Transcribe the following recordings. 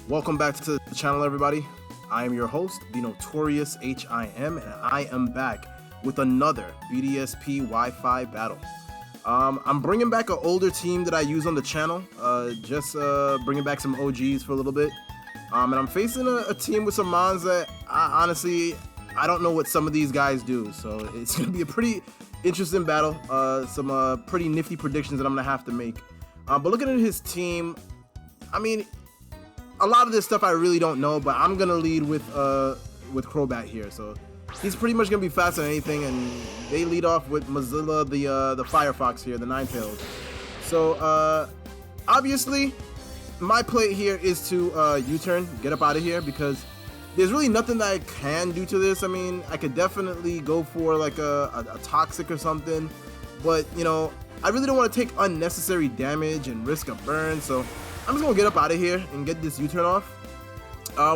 Welcome back to the channel, everybody. I am your host, the notorious H.I.M, and I am back with another BDSP Wi-Fi battle. I'm bringing back an older team that I use on the channel, just bringing back some OGs for a little bit. And I'm facing a team with some Mons that, honestly, I don't know what some of these guys do, so it's going to be a pretty interesting battle, some pretty nifty predictions that I'm going to have to make. But looking at his team, I mean, a lot of this stuff I really don't know, but I'm gonna lead with Crobat here. So he's pretty much gonna be faster than anything, and they lead off with Mozilla, the Firefox here, the Ninetales. So obviously, my play here is to U-turn, get up out of here, because there's really nothing that I can do to this. I mean, I could definitely go for like a Toxic or something, but you know, I really don't want to take unnecessary damage and risk a burn. So I'm just gonna get up out of here and get this U-turn off,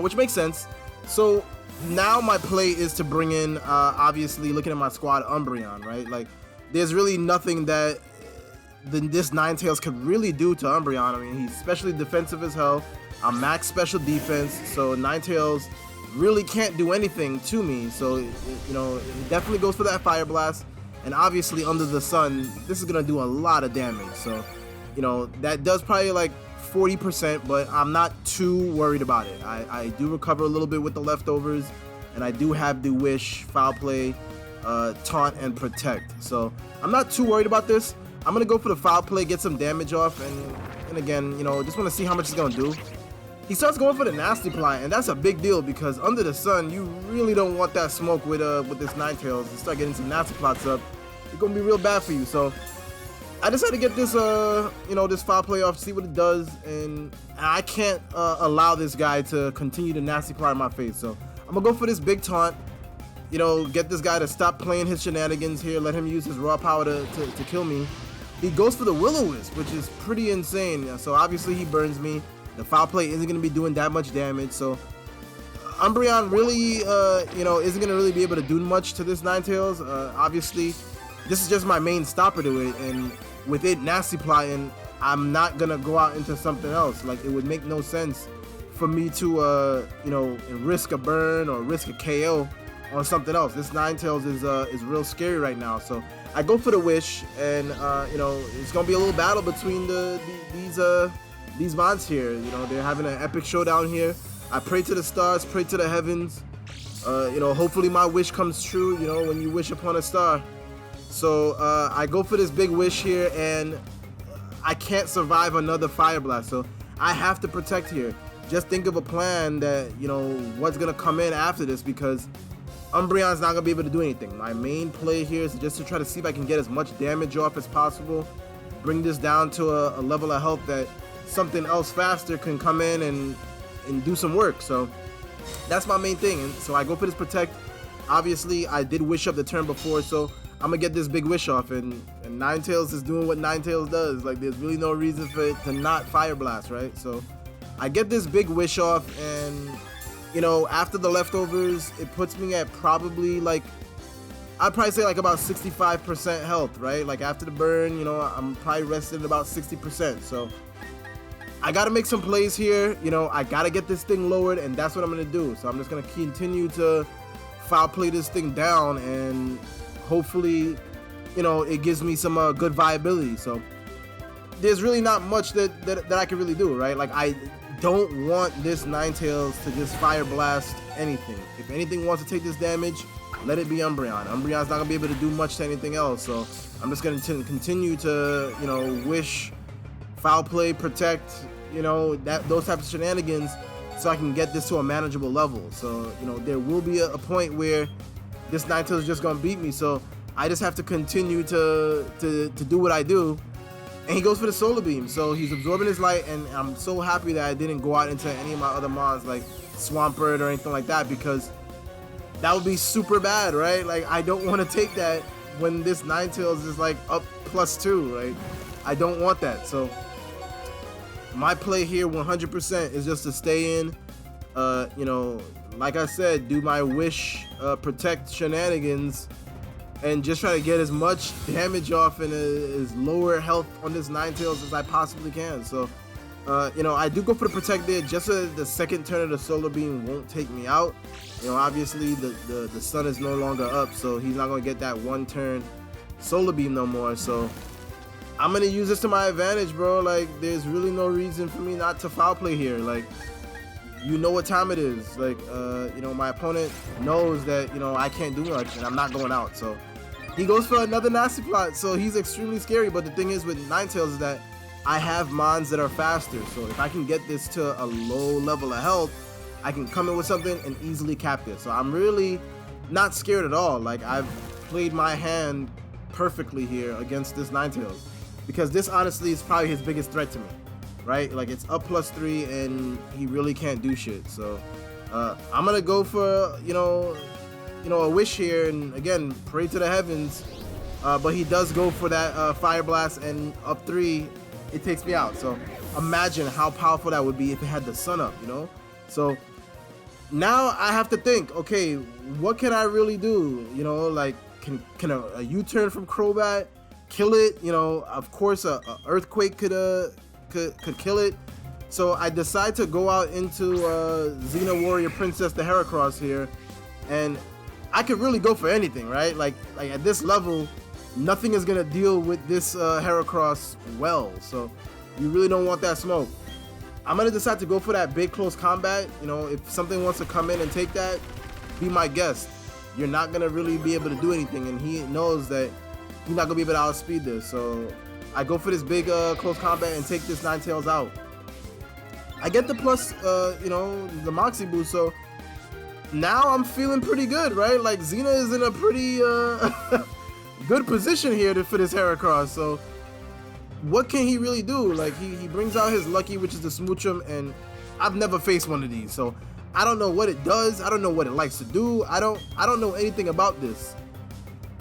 which makes sense. So now my play is to bring in, obviously, looking at my squad, Umbreon, right? Like, there's really nothing that this Ninetales could really do to Umbreon. I mean, he's especially defensive as hell. I'm max special defense, so Ninetales really can't do anything to me. So, you know, it definitely goes for that Fire Blast. And obviously, under the sun, this is gonna do a lot of damage. So, you know, that does probably like 40%, but I'm not too worried about it. I do recover a little bit with the leftovers, and I do have the Wish, Foul Play, Taunt, and Protect. So I'm not too worried about this. I'm gonna go for the Foul Play, get some damage off, and again, you know, just want to see how much it's gonna do. He starts going for the Nasty Ply, and that's a big deal because under the sun, you really don't want that smoke with this Ninetales. You start getting some Nasty Plots up, it's gonna be real bad for you. So I decided to get this, you know, this Foul Play off, see what it does, and I can't allow this guy to continue to Nasty Ply in my face. So I'm gonna go for this big Taunt, you know, get this guy to stop playing his shenanigans here, let him use his raw power to kill me. He goes for the Will-O-Wisp, which is pretty insane. So obviously he burns me. The Foul Play isn't gonna be doing that much damage. So Umbreon really, you know, isn't gonna really be able to do much to this Ninetales. Obviously, this is just my main stopper to it, and with it Nasty Plying, I'm not gonna go out into something else. Like, it would make no sense for me to you know, risk a burn or risk a KO on something else. This Ninetales is real scary right now. So I go for the Wish, and you know, it's gonna be a little battle between these mods here. You know, they're having an epic showdown here. I pray to the stars, pray to the heavens. You know, hopefully my wish comes true, you know, when you wish upon a star. So I go for this big Wish here, and I can't survive another Fire Blast, so I have to protect here. Just think of a plan that, you know, what's gonna come in after this, because Umbreon's not gonna be able to do anything. My main play here is just to try to see if I can get as much damage off as possible, bring this down to a level of health that something else faster can come in and do some work. So that's my main thing, and so I go for this Protect. Obviously, I did Wish up the turn before, so I'm gonna get this big Wish off, and Ninetales is doing what Ninetales does. Like, there's really no reason for it to not Fire Blast, right? So I get this big Wish off, and you know, after the leftovers, it puts me at probably like, I'd probably say like about 65% health, right? Like, after the burn, you know, I'm probably rested at about 60%. So I gotta make some plays here. You know, I gotta get this thing lowered, and that's what I'm gonna do. So I'm just gonna continue to Foul Play this thing down, and hopefully, you know, it gives me some good viability. So there's really not much that I can really do, right? Like, I don't want this Ninetales to just Fire Blast anything. If anything wants to take this damage, let it be Umbreon. Umbreon's not gonna be able to do much to anything else. So I'm just gonna continue to, you know, Wish, Foul Play, Protect, you know, those types of shenanigans, so I can get this to a manageable level. So, you know, there will be a point where this Ninetales is just gonna beat me, so I just have to continue to do what I do. And he goes for the Solar Beam, so he's absorbing his light, and I'm so happy that I didn't go out into any of my other mons like Swampert or anything like that, because that would be super bad, right? Like, I don't want to take that when this Ninetales is like up +2, right? I don't want that. So my play here 100% is just to stay in, you know, like I said, do my Wish, Protect shenanigans, and just try to get as much damage off and as lower health on this Ninetales as I possibly can. So You know, I do go for the Protect there just so the second turn of the Solar Beam won't take me out. You know, obviously the sun is no longer up, so he's not going to get that one turn Solar Beam no more. So I'm going to use this to my advantage, bro. Like, there's really no reason for me not to foul play here. Like, you know what time it is. Like, you know, my opponent knows that, you know, I can't do much and I'm not going out. So he goes for another Nasty Plot. So he's extremely scary. But the thing is with Ninetales is that I have Mons that are faster, so if I can get this to a low level of health, I can come in with something and easily cap this. So I'm really not scared at all. Like, I've played my hand perfectly here against this Ninetales, because this honestly is probably his biggest threat to me, right? Like, it's up +3 and he really can't do shit. So I'm gonna go for you know a wish here, and again pray to the heavens. But he does go for that Fire Blast, and up 3. It takes me out. So imagine how powerful that would be if it had the sun up, you know? So now I have to think, okay, what can I really do? You know, like, can a U-turn from Crobat kill it? You know, of course a Earthquake could kill it. So I decide to go out into Xena Warrior Princess the Heracross here, and I could really go for anything, right? Like at this level, nothing is gonna deal with this Heracross well, so you really don't want that smoke. I'm gonna decide to go for that big close combat. You know, if something wants to come in and take that, be my guest. You're not gonna really be able to do anything, and he knows that he's not gonna be able to outspeed this. So I go for this big close combat and take this Ninetales out. I get the plus, you know, the Moxie boost, so now I'm feeling pretty good, right? Like, Xena is in a pretty good position here for this Heracross. So what can he really do? Like, he brings out his Lucky, which is the Smoochum, and I've never faced one of these, so I don't know what it does. I don't know what it likes to do. I don't know anything about this.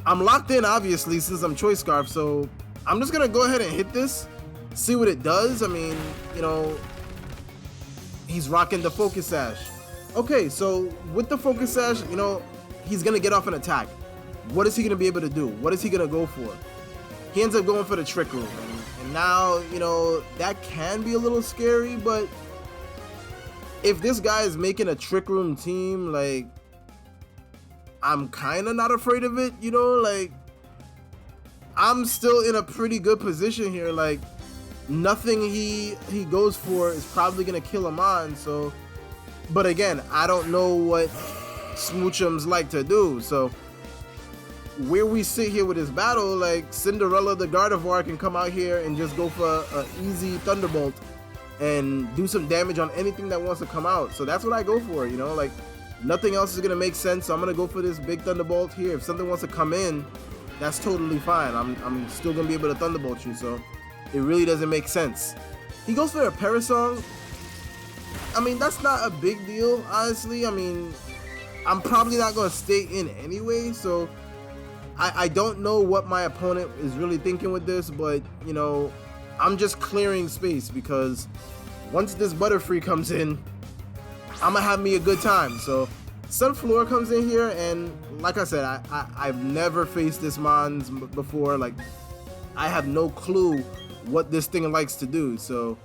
I'm locked in, obviously, since I'm Choice Scarf, so I'm just gonna go ahead and hit this, see what it does. I mean, you know, he's rocking the Focus Sash. Okay, so with the Focus Sash, you know, he's gonna get off an attack. What is he gonna be able to do? What is he gonna go for? He ends up going for the Trick Room, and now, you know, that can be a little scary, but if this guy is making a Trick Room team, like, I'm kind of not afraid of it, you know? Like, I'm still in a pretty good position here. Like, nothing he goes for is probably gonna kill him on. So, but again, I don't know what Smoochums like to do. So where we sit here with this battle, like, Cinderella the Gardevoir can come out here and just go for an easy Thunderbolt and do some damage on anything that wants to come out. So that's what I go for, you know? Like, nothing else is gonna make sense, so I'm gonna go for this big Thunderbolt here. If something wants to come in, that's totally fine. I'm still gonna be able to Thunderbolt you, so it really doesn't make sense. He goes for a Parasong. I mean, that's not a big deal, honestly. I mean, I'm probably not gonna stay in anyway, so I don't know what my opponent is really thinking with this, but, you know, I'm just clearing space, because once this Butterfree comes in, I'm gonna have me a good time. So Sunflora comes in here, and like I said, I've never faced this Mons before. Like, I have no clue what this thing likes to do. So,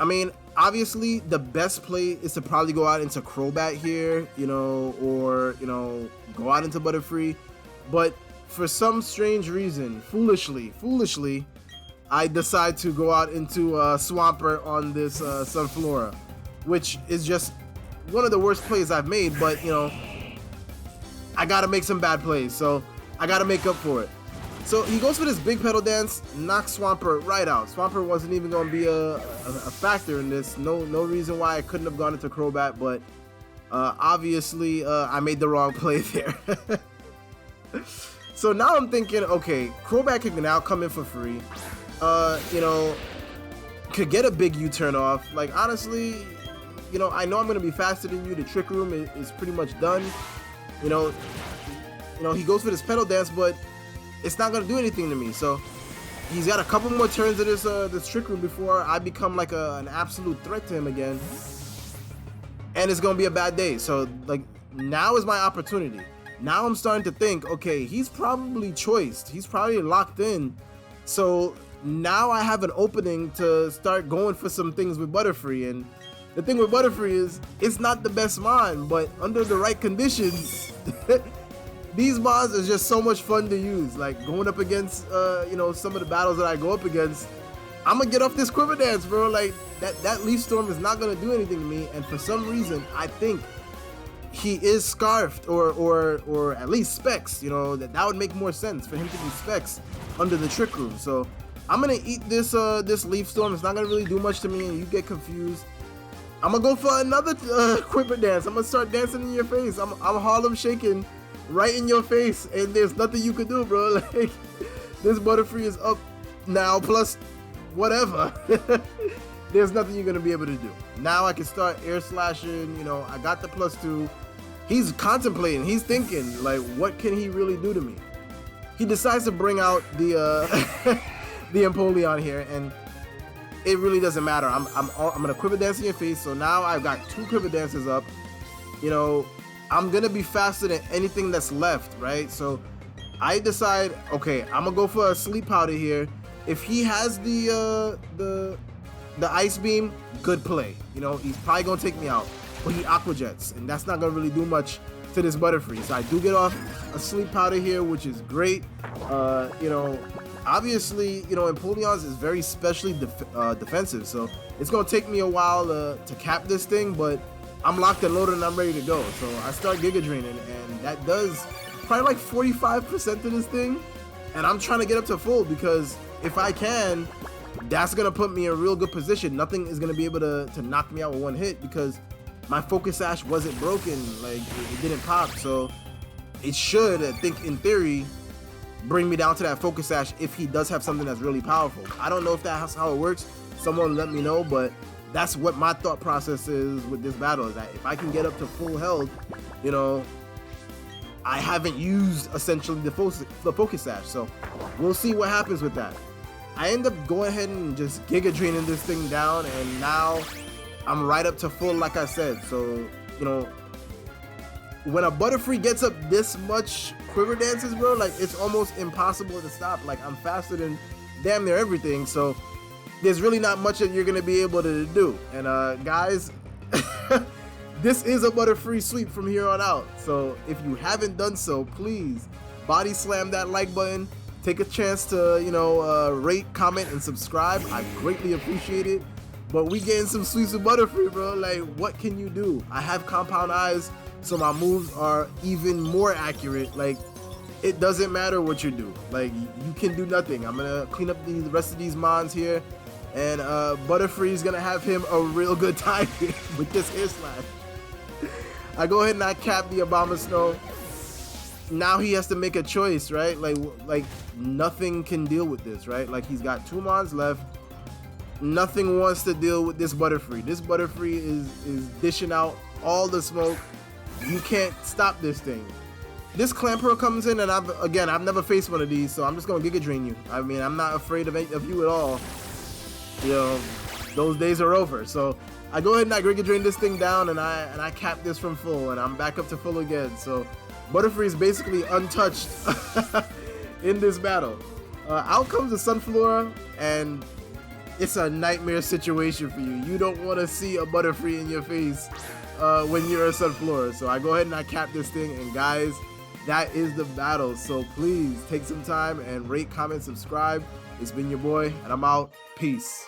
I mean, obviously the best play is to probably go out into Crobat here, you know, or, you know, go out into Butterfree. But for some strange reason, foolishly, I decide to go out into Swampert on this Sunflora, which is just one of the worst plays I've made. But, you know, I gotta make some bad plays, so I gotta make up for it. So he goes for this big Petal Dance, knocks Swampert right out. Swampert wasn't even gonna be a factor in this. No reason why I couldn't have gone into Crobat, but obviously I made the wrong play there. So now I'm thinking, okay, Crobat can now come in for free. You know, could get a big U-turn off. Like, honestly, you know, I know I'm gonna be faster than you. The Trick Room is pretty much done. You know, he goes for this Petal Dance, but it's not gonna do anything to me. So he's got a couple more turns of this Trick Room before I become like an absolute threat to him again, and it's gonna be a bad day. So, like, now is my opportunity. Now I'm starting to think, okay, he's probably choiced. He's probably locked in. So now I have an opening to start going for some things with Butterfree. And the thing with Butterfree is it's not the best mon, but under the right conditions, these mons are just so much fun to use. Like going up against, you know, some of the battles that I go up against, I'm gonna get off this Quiver Dance, bro. Like that Leaf Storm is not gonna do anything to me. And for some reason, I think he is Scarfed or at least Specs. You know, that would make more sense for him to be Specs under the Trick Room. So I'm gonna eat this this Leaf Storm. It's not gonna really do much to me, and you get confused. I'm gonna go for another Quiver Dance. I'm gonna start dancing in your face. I'm Harlem shaking right in your face, and there's nothing you can do, bro. Like this Butterfree is up now, plus whatever. There's nothing you're gonna be able to do. Now I can start air slashing. You know, I got the +2. He's contemplating. He's thinking like, what can he really do to me? He decides to bring out the the Empoleon here, and it really doesn't matter. I'm gonna Quiver Dance in your face. So now I've got 2 Quiver Dances up. You know, I'm gonna be faster than anything that's left, right? So I decide, okay, I'm gonna go for a Sleep Powder here. If he has the Ice Beam, good play. You know, he's probably gonna take me out. But he Aqua Jets, and that's not gonna really do much to this Butterfree. So I do get off a Sleep Powder here, which is great. You know, obviously, you know, Empoleon's is very specially defensive, so it's gonna take me a while to cap this thing, but I'm locked and loaded and I'm ready to go. So I start Giga Draining, and that does probably like 45% of this thing, and I'm trying to get up to full because if I can, that's gonna put me in a real good position. Nothing is gonna be able to knock me out with one hit because my Focus Sash wasn't broken, like it didn't pop. So it should, I think in theory, bring me down to that Focus Sash if he does have something that's really powerful. I don't know if that's how it works. Someone let me know, but that's what my thought process is with this battle, is that if I can get up to full health, you know, I haven't used essentially the Focus Sash. So we'll see what happens with that. I end up going ahead and just Giga Draining this thing down, and now I'm right up to full, like I said. So, you know, when a Butterfree gets up this much Quiver Dances, bro, like it's almost impossible to stop. Like I'm faster than damn near everything, so there's really not much that you're gonna be able to do. And guys, this is a Butterfree sweep from here on out. So if you haven't done so, please body slam that like button. Take a chance to, you know, rate, comment, and subscribe. I greatly appreciate it. But we getting some sweeps with Butterfree, bro. Like, what can you do? I have Compound Eyes, so my moves are even more accurate. Like, it doesn't matter what you do. Like, you can do nothing. I'm gonna clean up the rest of these mons here, and Butterfree is gonna have him a real good time with this air slash. I go ahead and I cap the Abomasnow. Now he has to make a choice, right? Like nothing can deal with this, right? Like he's got 2 mons left. Nothing wants to deal with this Butterfree. This Butterfree is dishing out all the smoke. You can't stop this thing. This Clamperl comes in, and I've never faced one of these, so I'm just gonna Giga Drain you. I mean, I'm not afraid of you at all. You know, those days are over. So I go ahead and I Giga Drain this thing down, and I cap this from full, and I'm back up to full again. So Butterfree is basically untouched in this battle. Out comes the Sunflora, and it's a nightmare situation for you. You don't want to see a Butterfree in your face when you're a Sunflora. So I go ahead and I cap this thing, and guys, that is the battle. So please take some time and rate, comment, subscribe. It's been your boy, and I'm out. Peace.